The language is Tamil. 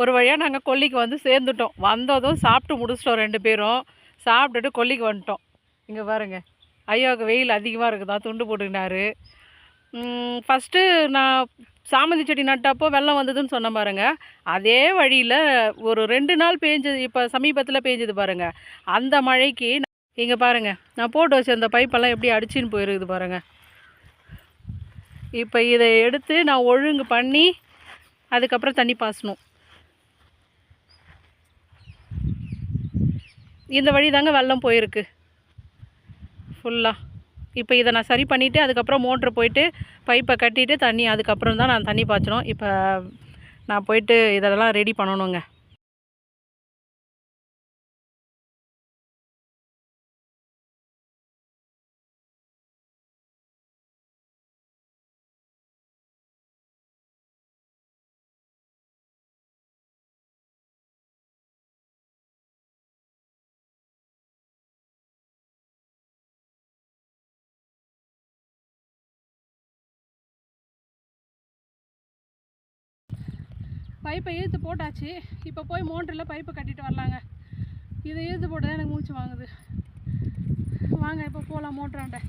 ஒரு வழியாக நாங்கள் கொல்லிக்கு வந்து சேர்ந்துட்டோம். வந்ததும் சாப்பிட்டு முடிச்சிட்டோம் 2 பேரும். சாப்பிட்டுட்டு கொல்லிக்கு வந்துட்டோம். இங்கே பாருங்கள், ஐயாவுக்கு வெயில் அதிகமாக இருக்குதா, துண்டு போட்டுக்கினாரு. ஃபஸ்ட்டு நான் சாமந்தி செடி நட்டப்போ வெள்ளம் வந்ததுன்னு சொன்ன பாருங்க, அதே வழியில் ஒரு 2 நாள் பேஞ்சது, இப்போ சமீபத்தில் பேஞ்சது பாருங்கள். அந்த மழைக்கு இங்கே பாருங்கள், நான் போட்டு வச்ச அந்த பைப்பெல்லாம் எப்படி அடிச்சின்னு போயிருக்குது பாருங்கள். இப்போ இதை எடுத்து நான் ஒழுங்கு பண்ணி அதுக்கப்புறம் தண்ணி பாசணும். இந்த வழி தாங்க வெள்ளம் போயிருக்கு ஃபுல்லாக. இப்போ இதை நான் சரி பண்ணிவிட்டு அதுக்கப்புறம் மோட்ரு போயிட்டு பைப்பை கட்டிட்டு தண்ணி அதுக்கப்புறம் தான் நான் தண்ணி பாய்ச்சணும். இப்போ நான் போயிட்டு இதெல்லாம் ரெடி பண்ணணுங்க. பைப்பை இழுத்து போட்டாச்சு. இப்போ போய் மோட்டரில் பைப்பை கட்டிட்டு வரலாங்க. இதை இழுத்து போட்டு தான் எனக்கு மூச்சு வாங்குது. வாங்க இப்போ போகலாம் மோட்டராண்ட.